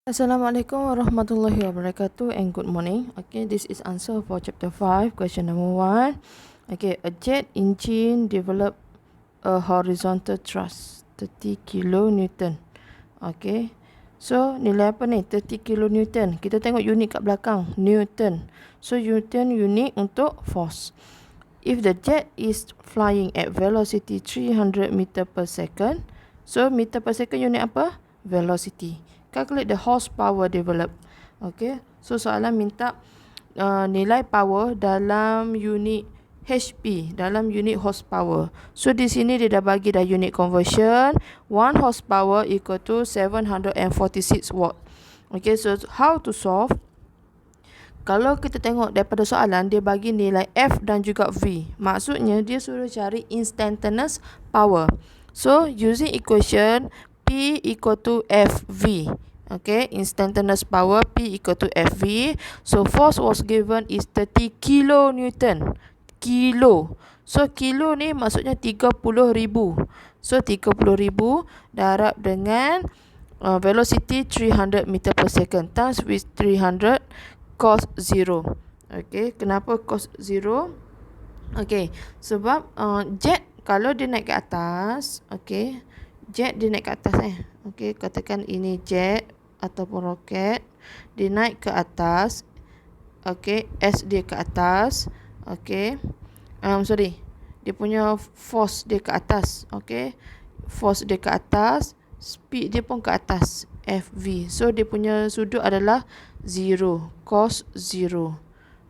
Assalamualaikum warahmatullahi wabarakatuh and good morning. Okay, this is answer for chapter 5, question number 1. Okay, a jet engine develop a horizontal thrust 30 kilonewton. Okay, so nilai apa ni? 30 kilonewton. Kita tengok unit kat belakang, newton. So newton unit untuk force. If the jet is flying at velocity 300 meter per second, so meter per second unit apa? Velocity. Calculate the horsepower developed. Okay, so soalan minta nilai power dalam unit HP, dalam unit horsepower. So di sini dia dah bagi dah unit conversion. 1 horsepower equal to 746 watt. Okay, so how to solve? Kalau kita tengok daripada soalan, dia bagi nilai F dan juga V. Maksudnya dia suruh cari instantaneous power. So using equation P equal to FV. Okay, instantaneous power P equal to FV. So force was given is 30 kilonewton. Kilo. So kilo ni maksudnya 30,000. So 30,000 darab dengan velocity 300 meter per second times with 300 cos 0. Okay, kenapa cos 0? Okay, sebab jet kalau dia naik ke atas, okay, jet dia naik ke atas okay, katakan ini jet ataupun roket, dia naik ke atas, okay, S dia ke atas, okay, dia punya force dia ke atas, okay, force dia ke atas, speed dia pun ke atas, FV. So dia punya sudut adalah 0, cos 0.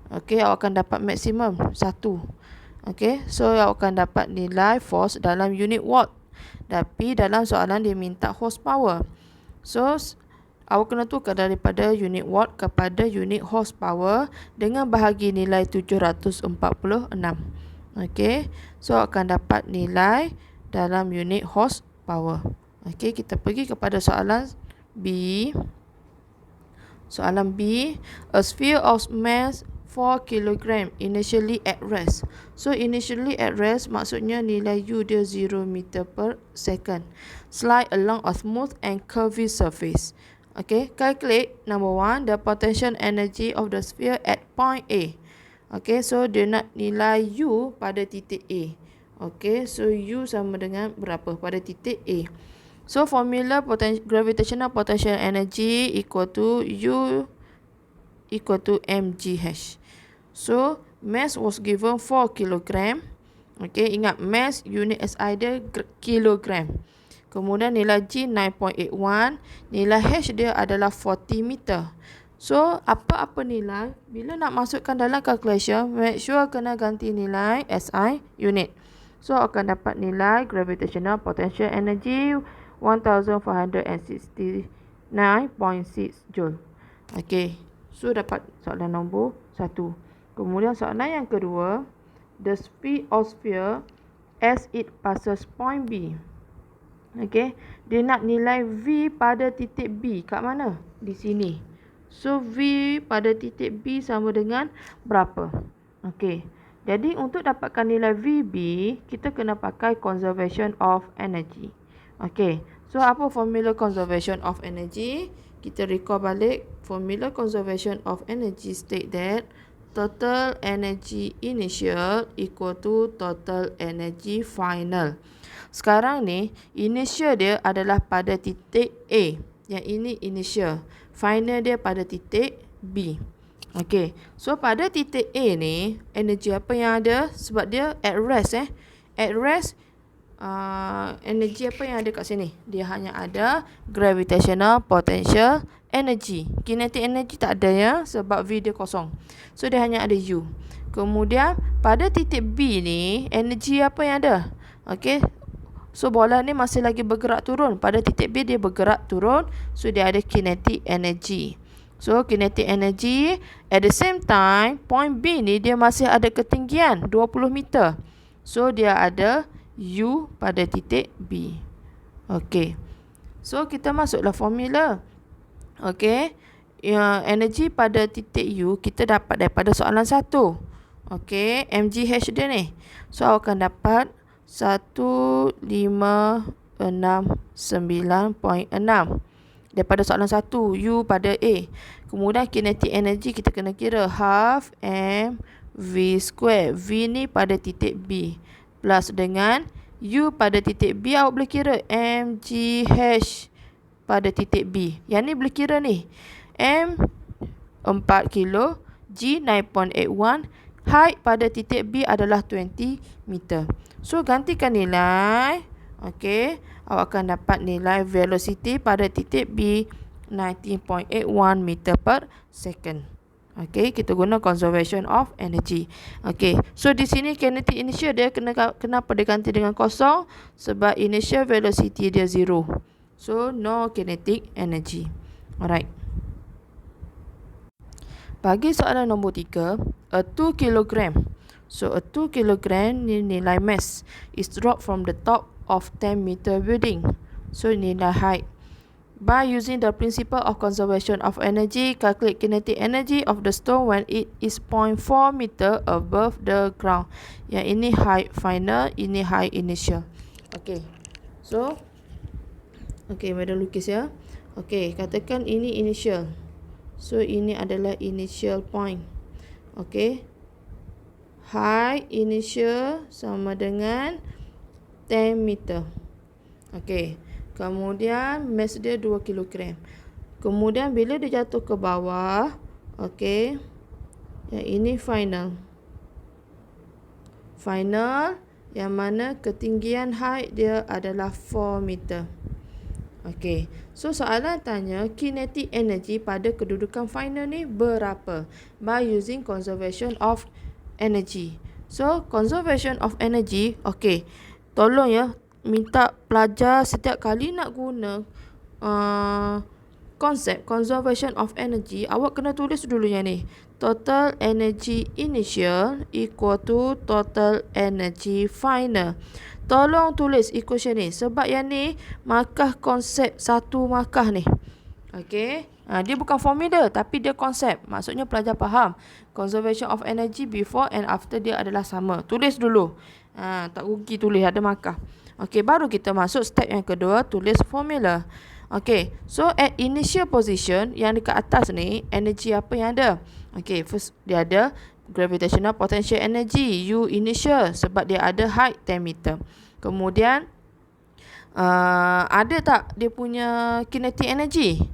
Okay, awak akan dapat maksimum 1. Okay, so awak akan dapat nilai force dalam unit watt. Tapi dalam soalan dia minta horsepower. So awak kena tukar daripada unit watt kepada unit horsepower dengan bahagi nilai 746. Okay, so awak akan dapat nilai dalam unit horsepower. Okay, kita pergi kepada soalan B. Soalan B, a sphere of mass 4 kg initially at rest. So initially at rest maksudnya nilai U dia 0 meter per second. Slide along a smooth and curvy surface. Okay, calculate number 1 the potential energy of the sphere at point A. Okay, so dia nak nilai U pada titik A. Okay, so U sama dengan berapa pada titik A. So formula gravitational potential energy equal to U equal to mgh. So mass was given 4 kg. Okay, ingat mass unit SI dia kilogram. Kemudian nilai G 9.81, nilai H dia adalah 40 meter. So apa-apa nilai, bila nak masukkan dalam calculation, make sure kena ganti nilai SI unit. So akan dapat nilai gravitational potential energy 1569.6 joule. Okay, so dapat soalan nombor 1. Kemudian soalan yang kedua, the speed of sphere as it passes point B. Okay, dia nak nilai V pada titik B. Kat mana? Di sini. So V pada titik B sama dengan berapa? Okay, jadi untuk dapatkan nilai VB, kita kena pakai conservation of energy. Okay, so apa formula conservation of energy? Kita recall balik. Formula conservation of energy state that total energy initial equal to total energy final. Sekarang ni, initial dia adalah pada titik A. Yang ini initial. Final dia pada titik B. Okay, so pada titik A ni, energi apa yang ada? Sebab dia at rest At rest, energi apa yang ada kat sini? Dia hanya ada gravitational potential energy. Kinetic energy tak ada ya, sebab V dia kosong. So dia hanya ada U. Kemudian pada titik B ni, energi apa yang ada? Okay, so bola ni masih lagi bergerak turun. Pada titik B dia bergerak turun. So dia ada kinetic energy. So kinetic energy at the same time, point B ni dia masih ada ketinggian 20 meter. So dia ada U pada titik B. Okay, so kita masuklah formula. Okay, energi pada titik U kita dapat daripada soalan 1. Okay, mgh dia ni. So akan dapat 1569.6. Daripada soalan 1, U pada A. Kemudian kinetic energy kita kena kira half mv square. V ni pada titik B. Plus dengan U pada titik B, awak boleh kira mgh pada titik B. Yang ni boleh kira ni. M 4 kilo, G 9.81, height pada titik B adalah 20 meter. So gantikan nilai. Okey, awak akan dapat nilai velocity pada titik B 19.81 meter per second. Okey, kita guna conservation of energy. Okey, so di sini kinetic inertia dia kenapa dia ganti dengan kosong? Sebab initial velocity dia 0. So no kinetic energy. Alright. Bagi soalan nombor 3, a 2 kg. So a 2 kg ni nilai mass is dropped from the top of 10 meter building. So nilai height. By using the principle of conservation of energy, calculate kinetic energy of the stone when it is 0.4 meter above the ground. Yang ini height final, ini height initial. Okey. So okey, mari lukis ya. Okey, katakan ini initial. So ini adalah initial point. Okey. Height initial sama dengan 10 meter. Okey. Kemudian mass dia 2 kg. Kemudian bila dia jatuh ke bawah, okey. Yang ini final. Final yang mana ketinggian height dia adalah 4 meter. Okey. So soalan tanya kinetic energy pada kedudukan final ni berapa? By using conservation of energy. So conservation of energy, okey. Tolong ya, minta pelajar setiap kali nak guna konsep conservation of energy, awak kena tulis dulu yang ni. Total energy initial equal to total energy final. Tolong tulis equation ni sebab yang ni markah konsep satu markah ni. Okey. Dia bukan formula tapi dia konsep. Maksudnya pelajar faham conservation of energy before and after dia adalah sama. Tulis dulu. Tak rugi tulis ada markah. Okey, baru kita masuk step yang kedua, tulis formula. Okey, so at initial position yang dekat atas ni, energy apa yang ada? Okey, first dia ada gravitational potential energy, U initial sebab dia ada height 10 meter. Kemudian ada tak dia punya kinetic energy?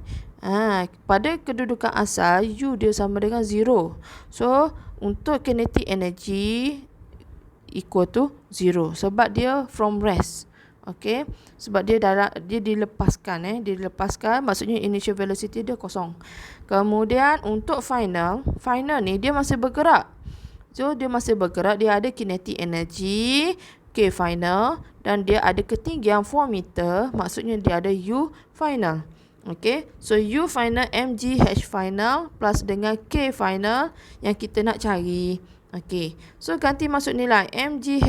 Pada kedudukan asal U dia sama dengan 0. So untuk kinetic energy equal to 0 sebab dia from rest. Okey, sebab dia dilepaskan dilepaskan, maksudnya initial velocity dia kosong. Kemudian untuk final ni dia masih bergerak. So dia masih bergerak, dia ada kinetic energy K final dan dia ada ketinggian 4 meter, maksudnya dia ada U final. Okey, so U final mgh final plus dengan K final yang kita nak cari. Okey, so ganti masuk nilai mghi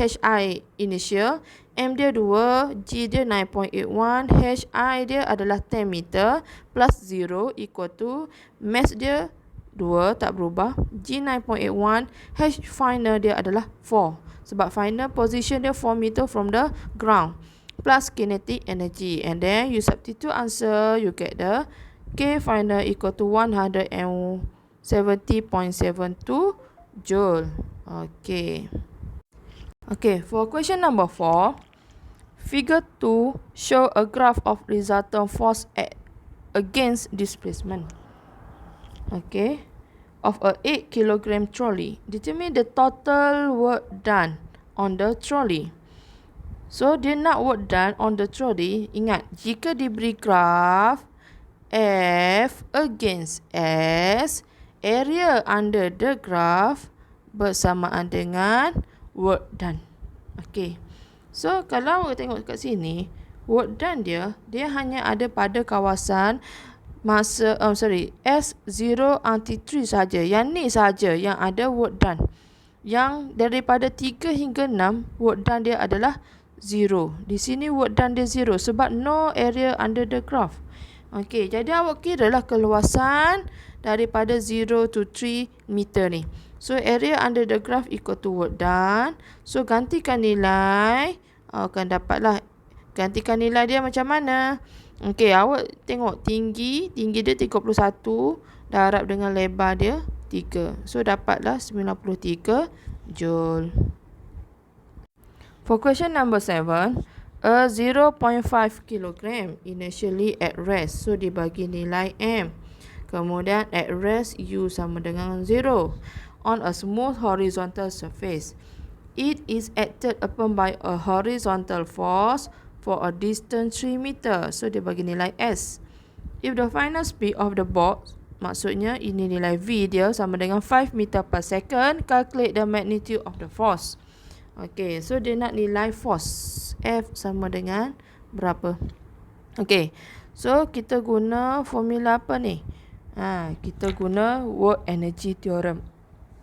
initial, M dia 2, G dia 9.81, Hi dia adalah 10 meter plus 0 equal to mass dia 2 tak berubah, G 9.81, H final dia adalah 4 sebab final position dia 4 meter from the ground plus kinetic energy, and then you substitute answer, you get the K final equal to 170.72 joule. Okay, for question number 4, figure 2 show a graph of resultant force against displacement. Okay, of a 8 kg trolley. Determine the total work done on the trolley. So dia nak work done on the trolley. Ingat, jika diberi graf F against S, area under the graph bersamaan dengan work done. Okay, so kalau kita tengok kat sini, work done dia hanya ada pada kawasan masa S0 anti 3 saja. Yang ni saja yang ada work done. Yang daripada 3 hingga 6 work done dia adalah 0. Di sini work done dia 0 sebab no area under the graph. Okey, jadi awak kiralah keluasan daripada 0 to 3 meter ni. So area under the graph equal to work done. So gantikan nilai, akan dapatlah gantikan nilai dia macam mana? Okey, awak tengok tinggi dia 31 darab dengan lebar dia 3. So dapatlah 93 Joule. For question number 7, a 0.5 kg initially at rest. So dibagi nilai M. Kemudian at rest U sama dengan 0 on a smooth horizontal surface. It is acted upon by a horizontal force for a distance 3 meter. So dia bagi nilai S. If the final speed of the box, maksudnya ini nilai V dia sama dengan 5 meter per second, calculate the magnitude of the force. Okay, so dia nak nilai force. F sama dengan berapa? Okay, so kita guna formula apa ni? Kita guna work energy theorem.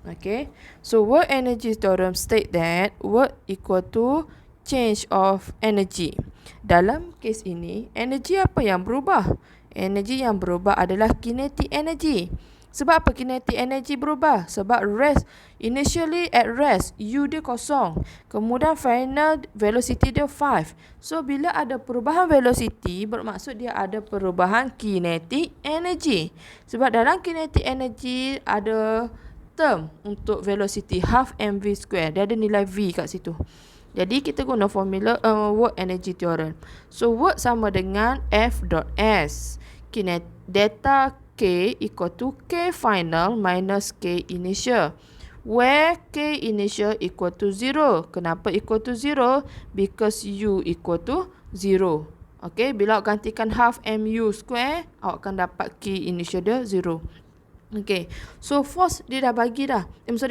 Okay, so work energy theorem state that work equal to change of energy. Dalam kes ini, energi apa yang berubah? Energi yang berubah adalah kinetic energy. Sebab apa kinetic energy berubah? Sebab rest, initially at rest, U dia kosong. Kemudian final velocity dia 5. So, bila ada perubahan velocity, bermaksud dia ada perubahan kinetic energy. Sebab dalam kinetic energy ada term untuk velocity half mv square. Dia ada nilai V kat situ. Jadi kita guna formula work energy theorem. So work sama dengan F dot S. Data K equal to K final minus K initial. Where K initial equal to 0. Kenapa equal to 0? Because U equal to 0. Okay, bila awak gantikan half mu square, awak akan dapat K initial dia 0. Okay, so force dia dah bagi dah.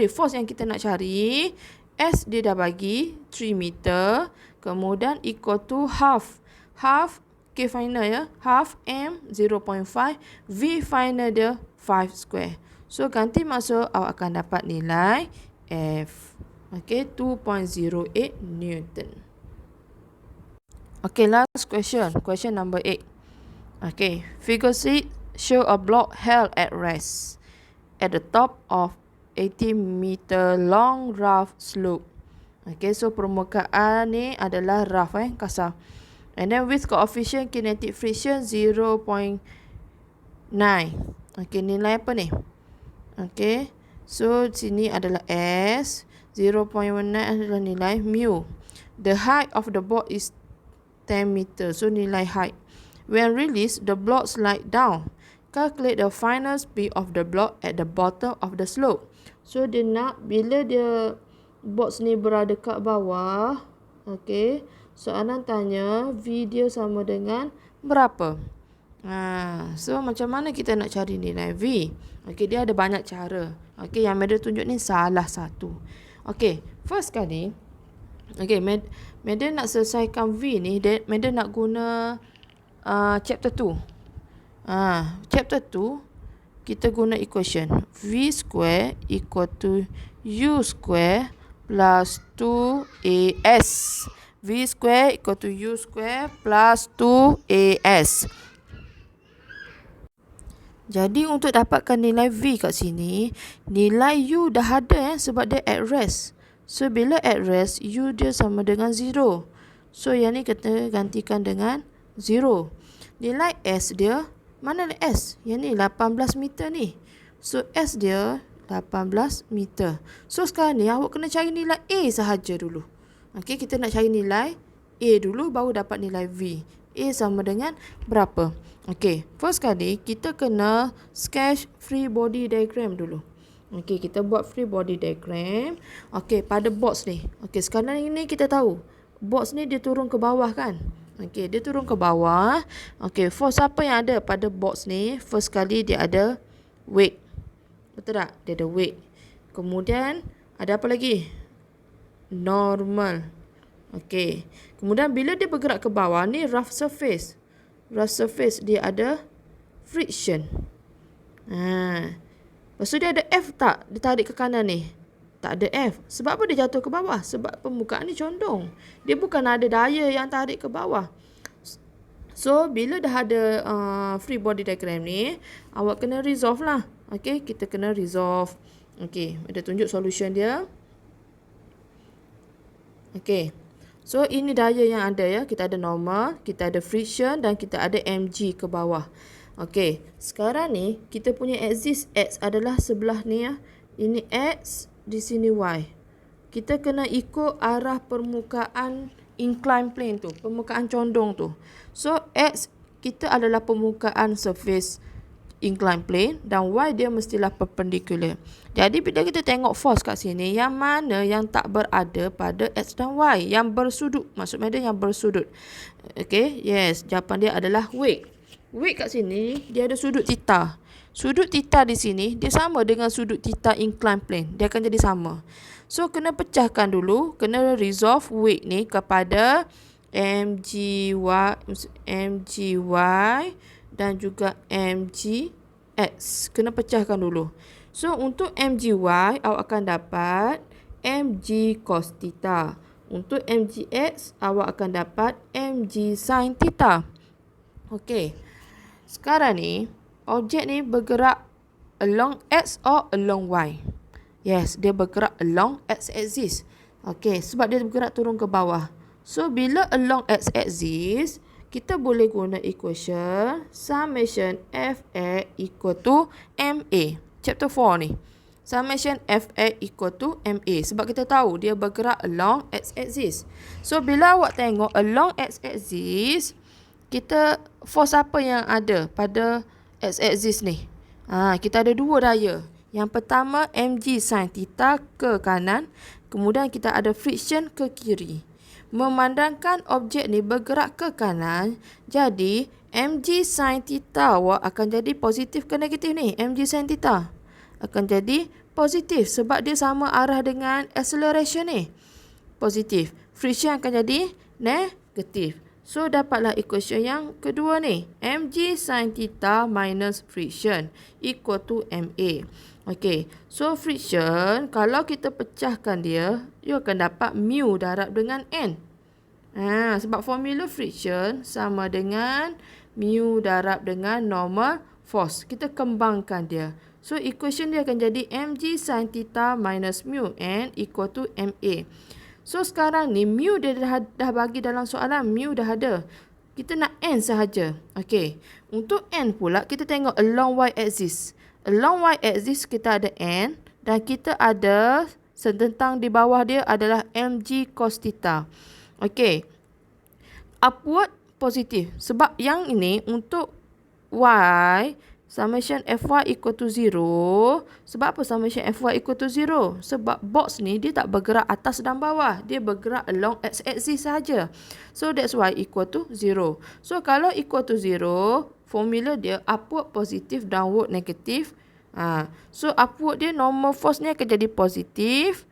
Force yang kita nak cari, S dia dah bagi 3 meter. Kemudian equal to half K final ya, half M 0.5, V final dia 5 square. So ganti masuk, awak akan dapat nilai F. Okay, 2.08 Newton. Okay, last question. Question number 8. Okay, figure 6 show a block held at rest at the top of 80 meter long rough slope. Okay, so permukaan ni adalah rough kasar. And then with coefficient kinetic friction 0.9. Okay, nilai apa ni? Okay, so sini adalah S. 0.19 adalah nilai mu. The height of the block is 10 meter. So nilai height. When released, the block slide down. Calculate the final speed of the block at the bottom of the slope. So dia nak bila dia box ni berada kat bawah, okay, soalan tanya V dia sama dengan berapa? So macam mana kita nak cari nilai V? Okay, dia ada banyak cara. Okay, yang Madam tunjuk ni salah satu. Okay, first kali, okay, Madam nak selesaikan V ni, Madam nak guna chapter 2. Chapter 2, kita guna equation V square equal to U square plus 2AS. V square equal to U square plus 2AS. Jadi untuk dapatkan nilai V kat sini, nilai U dah ada sebab dia at rest. So bila at rest, U dia sama dengan 0. So yang ni kita gantikan dengan 0. Nilai S dia, mana S? Yang ni 18 meter ni. So S dia 18 meter. So sekarang ni awak kena cari nilai A sahaja dulu. Okay, kita nak cari nilai A dulu baru dapat nilai V. A sama dengan berapa? Okay, first kali kita kena sketch free body diagram dulu. Okay, kita buat free body diagram. Okay, pada box ni. Okay, sekarang ini kita tahu box ni dia turun ke bawah kan? Okay, dia turun ke bawah. Okay, force apa yang ada pada box ni? First kali dia ada weight. Betul tak? Dia ada weight. Kemudian ada apa lagi? Normal. Okay. Kemudian bila dia bergerak ke bawah ni rough surface. Rough surface dia ada friction. Lepas tu dia ada F tak? Dia tarik ke kanan ni. Tak ada F. Sebab apa dia jatuh ke bawah? Sebab permukaan ni condong. Dia bukan ada daya yang tarik ke bawah. So, bila dah ada free body diagram ni, awak kena resolve lah. Okay, kita kena resolve. Okay, ada tunjuk solution dia. Okay. So ini daya yang ada ya. Kita ada normal, kita ada friction dan kita ada mg ke bawah. Okey, sekarang ni kita punya axis x adalah sebelah ni ya. Ini x, di sini y. Kita kena ikut arah permukaan inclined plane tu, permukaan condong tu. So x kita adalah permukaan surface inclined plane dan y dia mestilah perpendicular. Jadi bila kita tengok force kat sini, yang mana yang tak berada pada x dan y, yang bersudut, maksudnya dia yang bersudut. Okay, yes, jawapan dia adalah weight. Weight kat sini dia ada sudut theta. Sudut theta di sini dia sama dengan sudut theta inclined plane. Dia akan jadi sama. So kena pecahkan dulu, kena resolve weight ni kepada mgy dan juga mgx. Kena pecahkan dulu. So untuk mgy awak akan dapat mg cos theta. Untuk mgx awak akan dapat mg sin theta. Okey. Sekarang ni objek ni bergerak along x or along y. Yes, dia bergerak along x axis. Okey, sebab dia bergerak turun ke bawah. So bila along x axis, kita boleh guna equation summation fa equal to ma. Chapter 4 ni. Summation fa equal to ma. Sebab kita tahu dia bergerak along x axis. So bila awak tengok along x axis, kita force apa yang ada pada x axis ni? Kita ada dua daya. Yang pertama mg sin theta ke kanan, kemudian kita ada friction ke kiri. Memandangkan objek ni bergerak ke kanan, jadi mg sin theta awak akan jadi positif ke negatif ni? Mg sin theta akan jadi positif sebab dia sama arah dengan acceleration ni. Positif. Friction akan jadi negatif. So dapatlah equation yang kedua ni. Mg sin theta minus friction equal to ma. Okey. So friction, kalau kita pecahkan dia, you akan dapat mu darab dengan n. Sebab formula friction sama dengan mu darab dengan normal force. Kita kembangkan dia. So equation dia akan jadi mg sin theta minus mu n equal to ma. So sekarang ni mu dia dah bagi dalam soalan, mu dah ada. Kita nak n sahaja. Okey. Untuk n pula kita tengok along y axis. Along y axis kita ada n dan kita ada sententang di bawah dia adalah mg cos theta. Okey. Upward positif. Sebab yang ini untuk y, summation fy equal to 0. Sebab apa summation fy equal to 0? Sebab box ni dia tak bergerak atas dan bawah. Dia bergerak along x-axis saja. So that's why equal to 0. So kalau equal to 0, formula dia upward positif, downward negatif. So upward dia normal force ni akan jadi positif.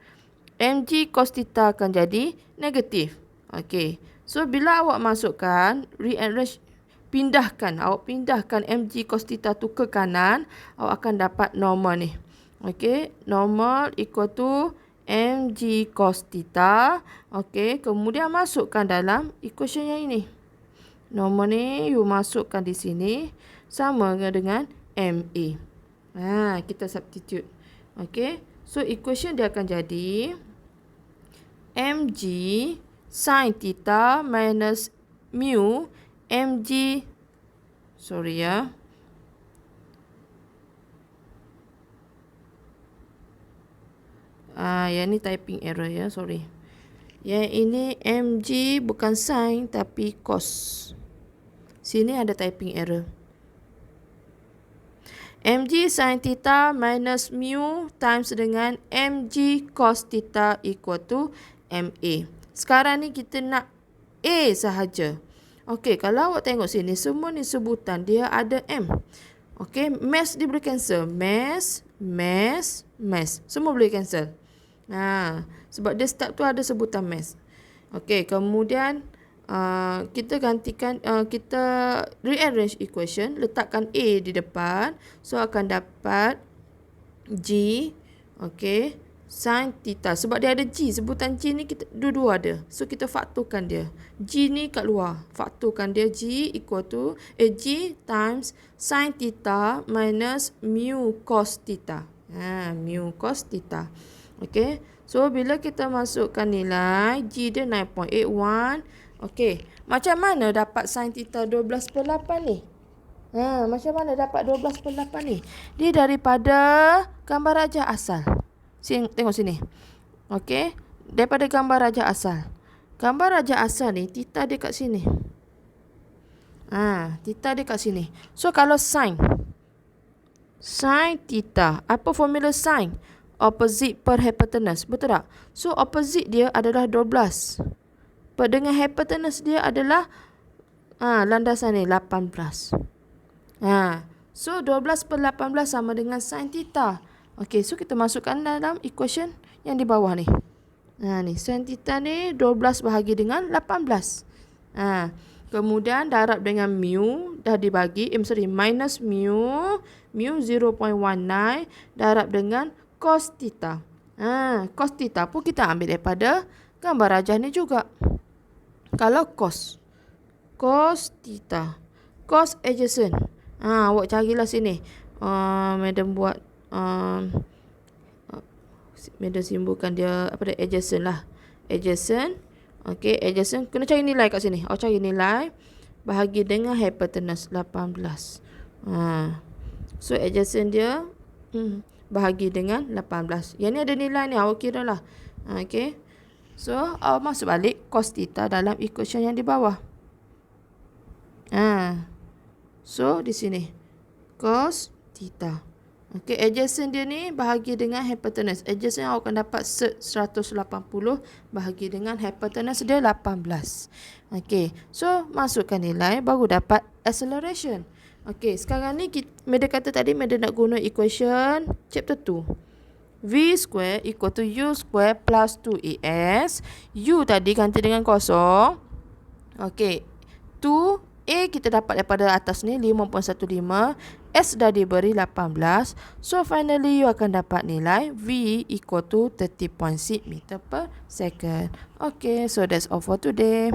Mg cos theta akan jadi negatif. Okey. So bila awak masukkan, rearrange, awak pindahkan mg cos theta tu ke kanan, awak akan dapat normal ni. Okey, normal equal to mg cos theta. Okey, kemudian masukkan dalam equation yang ini. Normal ni you masukkan di sini sama dengan ma. Kita substitute. Okey, so equation dia akan jadi mg sin theta minus mu mg, sorry ya. Yang ni typing error ya, sorry. Yang ini mg bukan sin tapi cos. Sini ada typing error. Mg sin theta minus mu times dengan mg cos theta equal to ma. Sekarang ni kita nak a sahaja. Okey, kalau awak tengok sini, semua ni sebutan dia ada m. Okey, mass dia boleh cancel. Mass. Semua boleh cancel. Sebab dia start tu ada sebutan mass. Okey, kemudian kita gantikan, kita rearrange equation, letakkan a di depan. So akan dapat g, okey, sin theta. Sebab dia ada g, sebutan g ni kita dua-dua ada. So kita faktorkan dia. G ni kat luar. Faktorkan dia, g equal to g times sin theta minus mu cos theta. Mu cos theta. Okay. So, bila kita masukkan nilai, G dia 9.81. Okay. Macam mana dapat sin theta 12/8 ni? Macam mana dapat 12/8 ni? Dia daripada gambar rajah asal. Tengok sini. Okay. Daripada gambar rajah asal. Gambar rajah asal ni, theta dia kat sini. Theta dia kat sini. So, kalau sin theta. Apa formula sin? Opposite per hypotenuse. Betul tak? So, opposite dia adalah 12. Dengan hypotenuse dia adalah landasan ni 18. So, 12/18 sama dengan sin theta. Okay, so kita masukkan dalam equation yang di bawah ni. Ni sin theta ni 12 bahagi dengan 18. Kemudian darab dengan mu dah dibagi, minus mu 0.19 darab dengan cos theta. Cos theta pun kita ambil daripada gambar rajah ni juga. Kalau cos theta, cos adjacent. Awak carilah sini. Madam buat madam simbolkan dia adjacent lah. Adjacent. Okey, adjacent kena cari nilai kat sini. Awak cari nilai bahagi dengan hypotenuse 18. So adjacent dia bahagi dengan 18. Yang ni ada nilai ni, awak kira lah. Okey. So, awak masuk balik cos theta dalam equation yang di bawah. So, di sini. Cos theta. Okey, adjacent dia ni bahagi dengan hypotenuse. Adjacent awak akan dapat 180 bahagi dengan hypotenuse dia 18. Okey, so masukkan nilai baru dapat acceleration. Okey, sekarang ni Meda kata tadi Meda nak guna equation chapter 2. V square equal to U square plus 2AS. U tadi ganti dengan kosong. Okey, 2A kita dapat daripada atas ni 5.15. S dah diberi 18. So finally you akan dapat nilai V equal to 30.6 meter per second. Okay, so that's all for today.